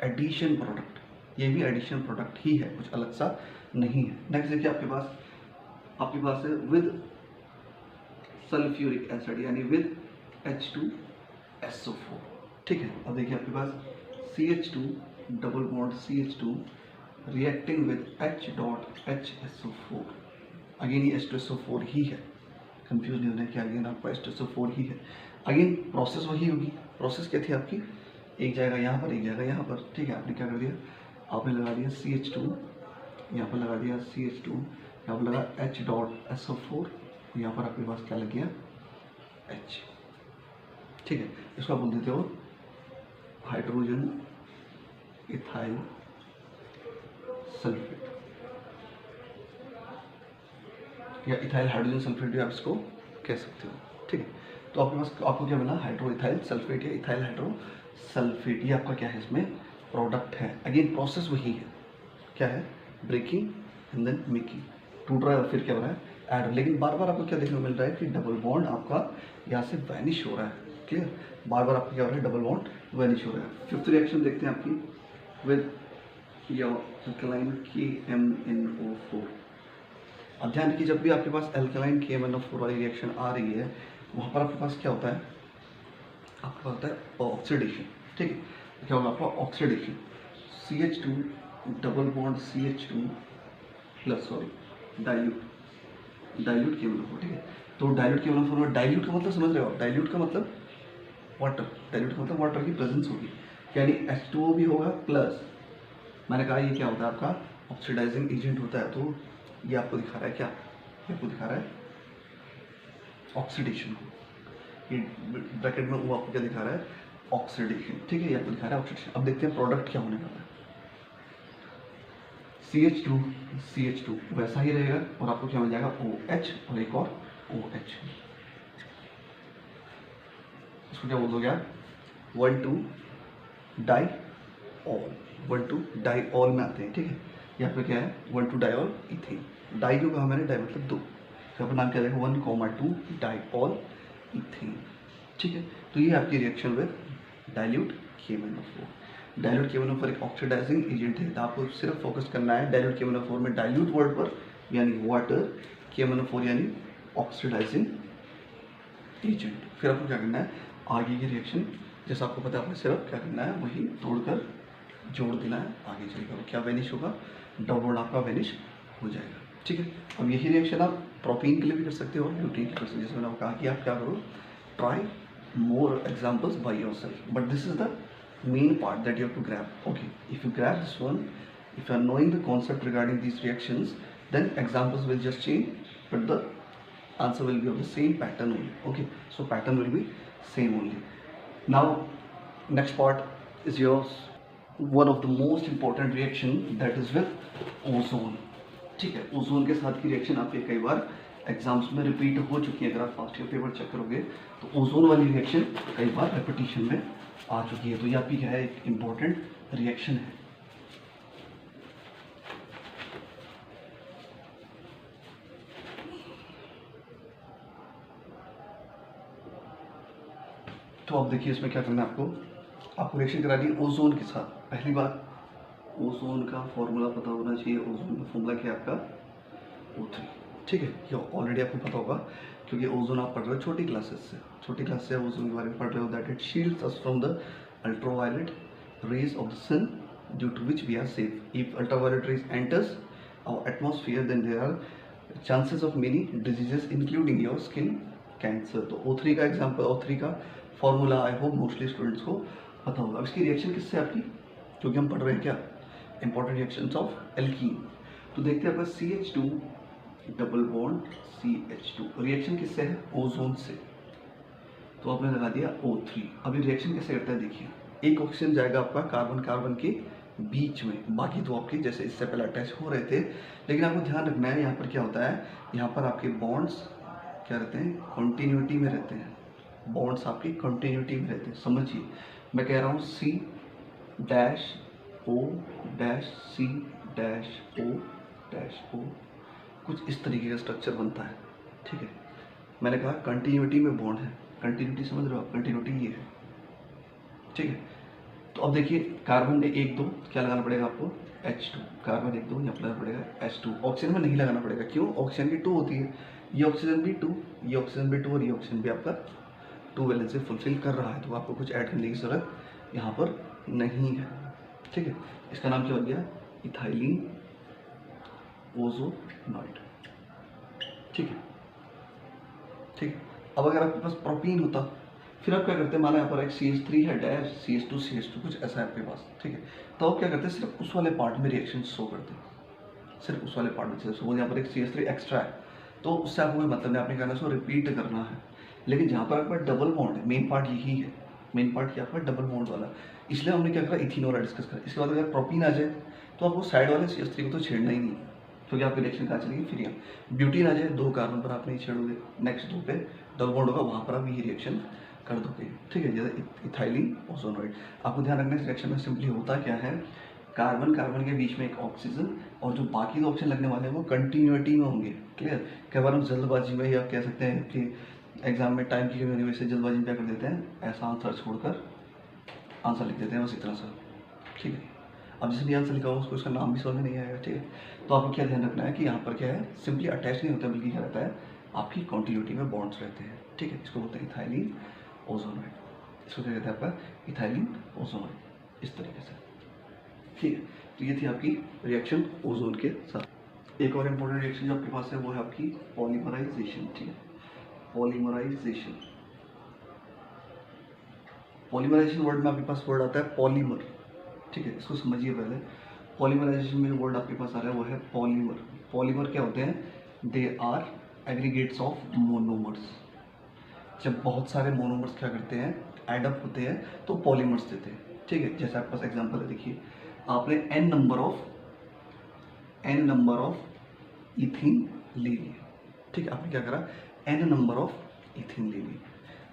addition product। ये भी addition product ही है, कुछ अलग सा नहीं है। नेक्स्ट देखिए आपके पास है विद सल्फ्यूरिक एसिड यानी विद H2SO4, ठीक है। अब देखिए आपके पास CH2 double bond CH2 reacting with H.HSO4। Again ये H2SO4 ही है, कंफ्यूज नहीं होने की, अगेन आपका H2SO4 ही है। अगेन प्रोसेस वही होगी। प्रोसेस क्या थी आपकी? एक जाएगा यहाँ पर, एक जाएगा यहाँ पर, ठीक है। आपने क्या कर दिया? आपने लगा दिया CH2, यहाँ पर लगा दिया CH2, यहाँ पर लगा H.SO4, यहाँ पर आपके पास क्या लग गया? H, ठीक है। इसको आप बोल देते हो हाइड्रोजन इथाइल सल्फेट या इथाइल हाइड्रोजन सल्फेट भी आप इसको कह सकते हो, ठीक है। तो आपके पास आपको क्या मिला? हाइड्रो इथाइल सल्फेट या इथाइल हाइड्रो सल्फेट, ये आपका क्या है? इसमें प्रोडक्ट है। अगेन प्रोसेस वही है, क्या है? Breaking and then making. टूट रहा है और फिर क्या हो रहा है? ऐड। लेकिन बार बार आपको क्या देखने को मिल रहा है कि डबल बॉन्ड आपका यहाँ से वैनिश हो रहा है, क्लियर। बार बार आपको क्या हो रहा है? डबल बॉन्ड वैनिश हो रहा है। फिफ्थ रिएक्शन देखते हैं आपकी विद योर अल्कलाइन KMnO4। अब ध्यान रखिए, जब भी आपके पास अल्कलाइन KMnO4 वाली रिएक्शन आ रही है, वहाँ पर आपके पास क्या होता है? आपके पास होता है ऑक्सीडेशन, ठीक है। क्या होगा आपका? Oxidation. CH2 double bond CH2 plus sorry dilute KMnO4, ठीक है। तो डाइल्यूट KMnO4 में डाइल्यूट का मतलब समझ रहे हो? डाइल्यूट का मतलब वाटर, डाइल्यूट का मतलब वाटर की प्रेजेंस होगी, यानी H2O भी होगा प्लस, मैंने कहा ये क्या होता है? आपका ऑक्सीडाइजिंग एजेंट होता है। तो ये आपको दिखा रहा है क्या? ये आपको दिखा रहा है ऑक्सीडेशन को। ये ब्रैकेट में वो आपको क्या दिखा रहा है? ऑक्सीडेशन, ठीक है। ये आपको दिखा रहा है ऑक्सीडेशन। अब देखते हैं प्रोडक्ट क्या होने वाला है। CH2 वैसा ही रहेगा और आपको क्या मिल जाएगा? OH और एक और OH। इसको क्या बोल दोगे आप? 1,2 डाइऑल, 1,2 डाइऑल में आते हैं, ठीक है। यहाँ पे क्या है? 1,2 डाइऑल इथेन। डाई क्यों कहा मैंने? डाई मतलब 2, तो यहाँ पर नाम क्या रहेगा? 1,2 डाइऑल इथेन, ठीक है। तो ये आपकी reaction with dilute KMnO4। Dilute KMnO4 एक ऑक्सीडाइजिंग एजेंट है, तो आपको सिर्फ फोकस करना है डाइल्यूट KMnO4 में डाइल्यूट वर्ड पर, यानी वाटर, KMnO4 यानी ऑक्सीडाइजिंग एजेंट। फिर आपको क्या करना है? आगे की रिएक्शन जैसा आपको पता है, आपने सिर्फ क्या करना है? वही तोड़कर जोड़ देना है। आगे चलेगा क्या वेनिश होगा? डबल बॉन्ड आपका वेनिश हो जाएगा, ठीक है। अब यही रिएक्शन आप प्रोपीन के लिए भी कर सकते हो और ब्यूटीन के लिए कर सकते हो। जैसे मैंने कहा कि आप क्या करो, try more examples by yourself, but this is the main part that you have to grab. Okay, if you grab this one, if you are knowing the concept regarding these reactions, then examples will just change, but the answer will be of the same pattern only. Okay, so pattern will be same only. Now next part is yours, one of the most important reaction, that is with ozone. ठीक है, ओजोन के साथ की रिएक्शन आपके कई बार एग्जाम्स में रिपीट हो चुकी है। अगर आप फास्ट ईयर पेपर चेक करोगे तो ओजोन वाली रिएक्शन कई बार रेपिटेशन में आ चुकी है। तो ये आपकी क्या है? एक इम्पॉर्टेंट रिएक्शन है। तो अब देखिए इसमें क्या करना है आपको रिएक्शन करानी है ओजोन के साथ। पहली बात, ओजोन का फॉर्मूला पता होना चाहिए। ओजोन का फॉर्मूला क्या है आपका O3, ठीक है। ये ऑलरेडी आपको पता होगा क्योंकि ओजोन आप पढ़ रहे हो छोटी क्लासेस से ओजोन के बारे में पढ़ रहे हो, that it shields us from the ultraviolet rays of the sun due to which we are safe. If ultraviolet rays enters our atmosphere then there are chances of many diseases including your skin cancer. तो O3 का एग्जाम्पल, O3 का formula I hope mostly students को पता होगा। अब इसकी रिएक्शन किससे आपकी, क्योंकि हम पढ़ रहे हैं क्या इंपॉर्टेंट रिएक्शंस ऑफ एल्कीन। तो देखते हैं आपका CH2 double bond CH2 reaction किससे है, ओजोन से। तो आपने लगा दिया O3। अभी रिएक्शन कैसे करता है देखिए, एक ऑक्सीजन जाएगा आपका कार्बन कार्बन के बीच में, बाकी तो आपके जैसे इससे पहले अटैच हो रहे थे, लेकिन आपको ध्यान रखना है यहाँ पर क्या होता है, यहाँ पर आपके बॉन्ड्स क्या रहते हैं, कॉन्टीन्यूटी में रहते हैं। बॉन्ड्स आपकी कॉन्टीन्यूटी में रहते हैं। समझिए मैं कह रहा हूँ C dash O dash C dash O कुछ इस तरीके का स्ट्रक्चर बनता है, ठीक है। मैंने कहा कंटिन्यूटी में बॉन्ड है, कंटिन्यूटी समझ रहे हो आप, कंटिन्यूटी ये है, ठीक है। तो अब देखिए कार्बन ने 1 2 क्या लगाना पड़ेगा आपको H2, कार्बन 1 2 यहाँ पर लगाना पड़ेगा H2। ऑक्सीजन में नहीं लगाना पड़ेगा, क्यों, ऑक्सीजन की 2 होती है, ये ऑक्सीजन भी 2, ये ऑक्सीजन भी 2 और ये ऑक्सीजन भी आपका 2 वैलेंस से फुलफिल कर रहा है, तो आपको कुछ ऐड करने की जरूरत यहाँ पर नहीं है, ठीक है। इसका नाम क्या हो गया, इथाइलिन ओजोनॉइड, ठीक है, ठीक है। अब अगर आपके पास प्रोपीन होता फिर आप क्या करते हैं, माना यहाँ पर एक CH3 है डैश CH2 कुछ ऐसा है आपके पास, ठीक है। तो आप क्या करते हैं, सिर्फ उस वाले पार्ट में रिएक्शन शो करते हैं, सिर्फ उस वाले पार्ट में। सपोज यहाँ पर एक CH3 एक्स्ट्रा है तो उससे आपको कोई मतलब नहीं, आपने कहना उसको रिपीट करना है। लेकिन जहाँ पर आपका डबल बॉन्ड है, मेन पार्ट यही है, मेन पार्ट क्या आपका डबल बॉन्ड वाला, इसलिए हमने क्या करा इथेनॉल वाला डिस्कस करा। इसके बाद अगर प्रोपीन आ जाए तो आपको साइड वाले CH3 को तो छेड़ना ही नहीं, क्योंकि आपकी रिएक्शन कहाँ चलेगी, फिर यहाँ ब्यूटीन आ जाए 2 कार्बन पर आप नहीं छेड़ोगे, नेक्स्ट 2 पे डबल बॉन्ड होगा, वहाँ पर आप ये रिएक्शन कर दोगे, ठीक है। जैसे इथाइलिन ओजोनॉइड, आपको ध्यान रखना इस रिएक्शन में सिंपली होता क्या है, कार्बन कार्बन के बीच में एक ऑक्सीजन और जो बाकी 2 ऑक्सीजन लगने वाले हैं वो कंटिन्यूटी में होंगे, क्लियर। कई बार हम जल्दबाजी में या कह सकते हैं कि एग्जाम में टाइम की कमी वजह से जल्दबाजी में क्या कर देते हैं, ऐसा आंसर छोड़कर आंसर लिख देते हैं बस इतना सा, ठीक है। अब जिसने आंसर लिखा हो उसको उसका नाम भी समझ में नहीं आएगा, ठीक है। तो आपको क्या ध्यान रखना है कि यहाँ पर क्या है, सिंपली अटैच नहीं होता बल्कि क्या रहता है, आपकी कॉन्टिन्यूटी में बॉन्ड्स रहते हैं, ठीक है। इसको बोलते हैं इथाइलिन ओजोनॉइड, इसको क्या कहते हैं आपका इथाइलिन ओजोनॉइड, इस तरीके से, ठीक है। तो ये थी आपकी रिएक्शन ओजोन के साथ। एक और इम्पोर्टेंट रिएक्शन जो आपके पास है वो है आपकी पॉलीमराइजेशन, ठीक है। पॉलीमराइजेशन, पॉलीमराइजेशन वर्ड में आपके पास वर्ड आता है पॉलीमर, ठीक है। इसको समझिए पहले, पॉलीमराइजेशन में जो वर्ड आपके पास आ रहा है वो है पॉलीमर। पॉलीमर क्या होते हैं, they are aggregates of monomers. जब बहुत सारे मोनोमर्स क्या करते हैं, एडअप होते हैं तो पॉलीमर्स देते हैं, ठीक है। जैसे आपके पास एग्जांपल है, देखिए आपने n नंबर ऑफ इथीन ले लिए, ठीक है। आपने क्या करा, n नंबर ऑफ इथीन ले लिए,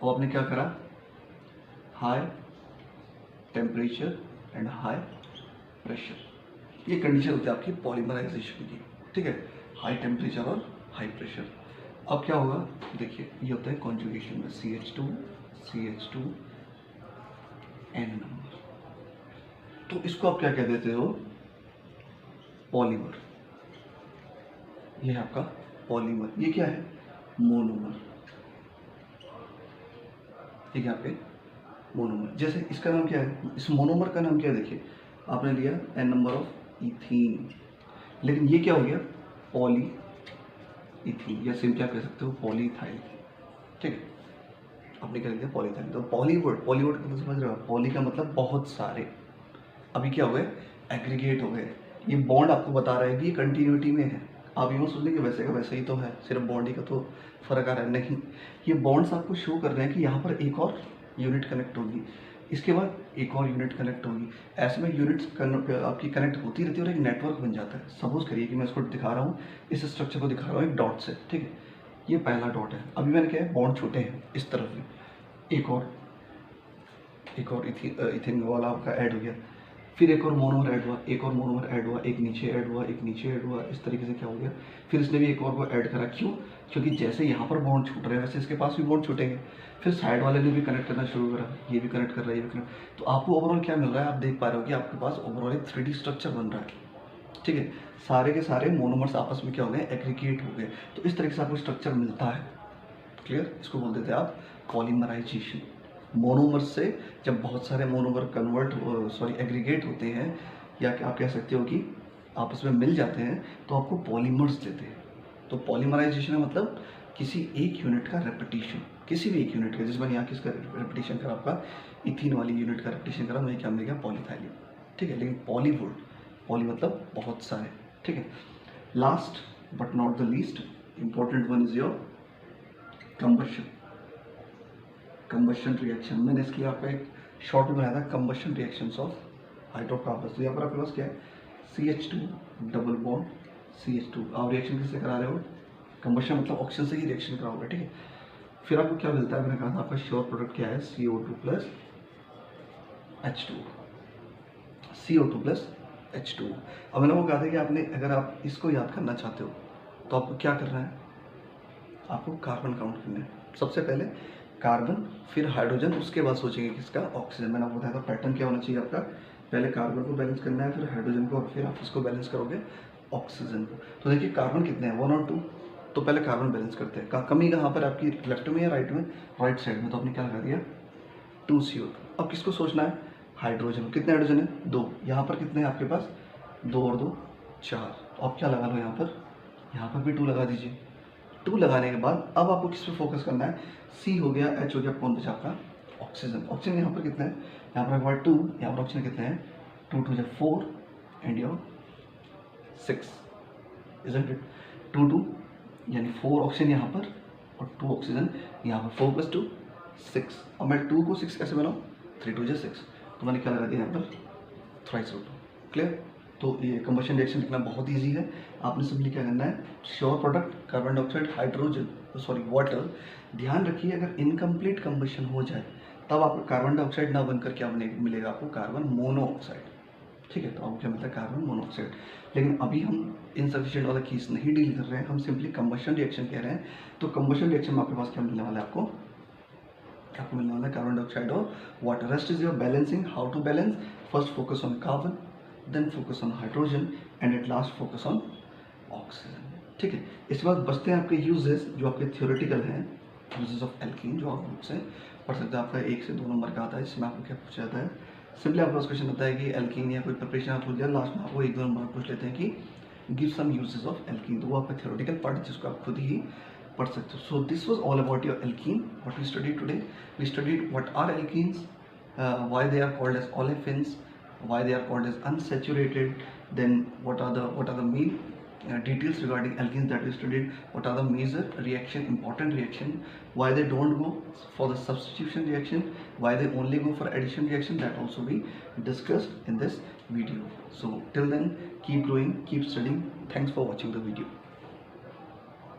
और आपने क्या करा, high temperature and high pressure, ये कंडीशन होती है आपकी पॉलीमराइजेशन की, ठीक है, हाई टेम्परेचर और हाई प्रेशर। अब क्या होगा, देखिए ये होता है कॉन्जुगेशन में CH2 N नंबर, तो इसको आप क्या कह देते हो, पॉलीमर। ये है आपका पॉलीमर, ये क्या है, मोनोमर, ये क्या आपके मोनोमर। जैसे इसका नाम क्या है, इस मोनोमर का नाम क्या है, देखिए आपने लिया n नंबर ऑफ इथीन, लेकिन ये क्या हो गया, पॉली इथीन, या सिंपली आप कह सकते हो पॉलीथाइल, ठीक है। आपने क्या लिख दिया, पॉलीथाइल। तो पॉलीवर्ड का मतलब समझ रहे हो, पॉली का मतलब बहुत सारे, अभी क्या हो गए, एग्रीगेट हो गए। ये बॉन्ड आपको बता रहा है कि ये कंटिन्यूटी में है, आप यूँ सोच लें कि वैसे का वैसे ही तो है, सिर्फ बॉन्ड ही का तो फर्क आ रहा है, नहीं, ये बॉन्ड्स आपको शो कर रहे हैं कि यहाँ पर एक और यूनिट कनेक्ट होगी, इसके बाद एक और यूनिट कनेक्ट होगी, ऐसे में यूनिट्स आपकी कनेक्ट होती रहती है और एक नेटवर्क बन जाता है। सपोज करिए कि मैं इसको दिखा रहा हूँ, इस स्ट्रक्चर को दिखा रहा हूँ एक डॉट से, ठीक है। ये पहला डॉट है, अभी मैंने क्या है, बॉन्ड छोटे हैं इस तरफ में, एक और इथेन वाला आपका ऐड हो गया, फिर एक और मोनोमर ऐड हुआ, एक और मोनोमर ऐड हुआ, एक नीचे ऐड हुआ, एक नीचे ऐड हुआ, इस तरीके से क्या हो गया, फिर इसने भी एक और को ऐड करा। क्यों? क्योंकि जैसे यहाँ पर बॉन्ड छूट रहे हैं वैसे इसके पास भी बॉन्ड छूटेंगे। फिर साइड वाले ने भी कनेक्ट करना शुरू करा, ये भी कनेक्ट कर रहा है, ये भी कनेक्ट। तो आपको ओवरऑल क्या मिल रहा है, आप देख पा रहे हो कि आपके पास ओवरऑल एक 3D स्ट्रक्चर बन रहा है। ठीक है, सारे के सारे मोनोमर्स आपस में क्या हो गए, एग्रीगेट हो गए। तो इस तरीके से आपको स्ट्रक्चर मिलता है। क्लियर? इसको बोल देते हैं आप पॉलीमराइजेशन। मोनोमर्स से जब बहुत सारे मोनोमर एग्रीगेट होते हैं, या आप कह सकते हो कि आपस में मिल जाते हैं, तो आपको पॉलीमर्स देते हैं। तो पॉलीमराइजेशन है मतलब किसी एक यूनिट का रेपिटेशन, किसी भी एक यूनिट का, जिस मैंने यहाँ किसका रेपिटेशन करा, आपका इथीन वाली यूनिट का रेपिटेशन करा, मुझे क्या मिल गया, पॉलीथाइलिन। ठीक है, लेकिन पॉलीवुड, पॉली मतलब बहुत सारे। ठीक है, last but not the least important one is your combustion reaction. मैंने इसके लिए आपका एक शॉर्ट में बनाया था, कंबशन रिएक्शंस ऑफ हाइड्रोकार्बन्स। तो यहाँ पर आपके पास क्या है, CH2 डबल बॉन्ड CH2। आप रिएक्शन किससे करा रहे हो, कंबशन मतलब ऑक्सीजन से ही रिएक्शन कराओगे। ठीक है, फिर आपको क्या मिलता है, मैंने कहा था आपका श्योर प्रोडक्ट क्या है, CO2 plus H2, CO2 plus H2। अब मैंने वो कहा था कि आपने, अगर आप इसको याद करना चाहते हो तो आपको क्या करना है, आपको कार्बन काउंट करना है। सबसे पहले कार्बन, फिर हाइड्रोजन, उसके बाद सोचेंगे किसका, ऑक्सीजन। मैंने आपको बताया था पैटर्न क्या होना चाहिए आपका, पहले कार्बन को बैलेंस करना है, फिर हाइड्रोजन को, और फिर आप इसको बैलेंस करोगे ऑक्सीजन को। तो देखिए कार्बन कितने हैं, 1 और 2। तो पहले कार्बन बैलेंस करते हैं। कमी कहाँ पर आपकी, लेफ्ट में या राइट में, राइट साइड में। तो आपने क्या लगा दिया, 2 CO2। अब किसको सोचना है, हाइड्रोजन। कितने हाइड्रोजन है, 2। यहाँ पर कितने हैं आपके पास, 2 और 2 4। तो आप क्या लगा लो यहाँ पर भी 2 लगा दीजिए। 2 लगाने के बाद अब आपको किस पे फोकस करना है, C हो गया, H हो गया, कौन बचा आपका, ऑक्सीजन। ऑक्सीजन यहाँ पर कितने हैं, यहाँ पर एक बार 2, यहाँ पर ऑक्सीजन कितने हैं, 2 2 4 एंड योर 6, इजंट इट। 2 2 यानी 4 ऑक्सीजन यहाँ पर और 2 ऑक्सीजन यहाँ पर, 4 + 2 6। अब मैं 2 को 6 कैसे बनाऊँ, 3 2 6। तो मैंने क्या लगा दिया यहाँ पर, थ्राइस रूट। क्लियर? तो ये कंबशन रिएक्शन लिखना बहुत इजी है। आपने सिंपली क्या करना है, sure product carbon dioxide, hydrogen, water. ध्यान रखिए अगर इनकम्प्लीट कंबशन हो जाए तब आपको कार्बन डाइऑक्साइड ना बनकर क्या मिलेगा, आपको कार्बन मोनोऑक्साइड। ठीक है, तो आपको क्या मिलता है, कार्बन मोनोऑक्साइड। लेकिन अभी हम इनसफिशिएंट वाला केस नहीं डील कर रहे हैं, हम सिंपली कंबशन रिएक्शन कह रहे हैं। तो कंबशन रिएक्शन में आपके पास क्या मिलने वाला है, आपको मिलने वाला है कार्बन डाइऑक्साइड और water. Rest is your balancing. How to balance, first focus on carbon, then focus on hydrogen and at last focus on oxygen. ठीक है, इसके बाद बचते हैं आपके यूजेस, जो आपके थियोरेटिकल हैं, यूजेस ऑफ एल्कीन, जो आप बुक से पढ़ सकते हैं। आपका 1 से 2 नंबर का आता है, इसमें आपको क्या पूछा जाता है, सिंपली आपका क्वेश्चन होता है कि एल्कीन या कोई प्रिपरेशन आप पूछ दिया, लास्ट में आपको 1 2 नंबर पूछ लेते हैं कि give some uses of alkene. तो वो आपका थियोरेटिकल पार्ट है जिसको आप खुद ही पढ़ सकते हो। So this was all about your alkene, what we studied today. We studied what are alkenes, why they are called as olefins, why they are called as unsaturated, then what are the main details regarding alkenes that we studied, what are the major reaction, important reaction, why they don't go for the substitution reaction, why they only go for addition reaction, that also we discussed in this video. So till then, keep growing, keep studying. Thanks for watching the video.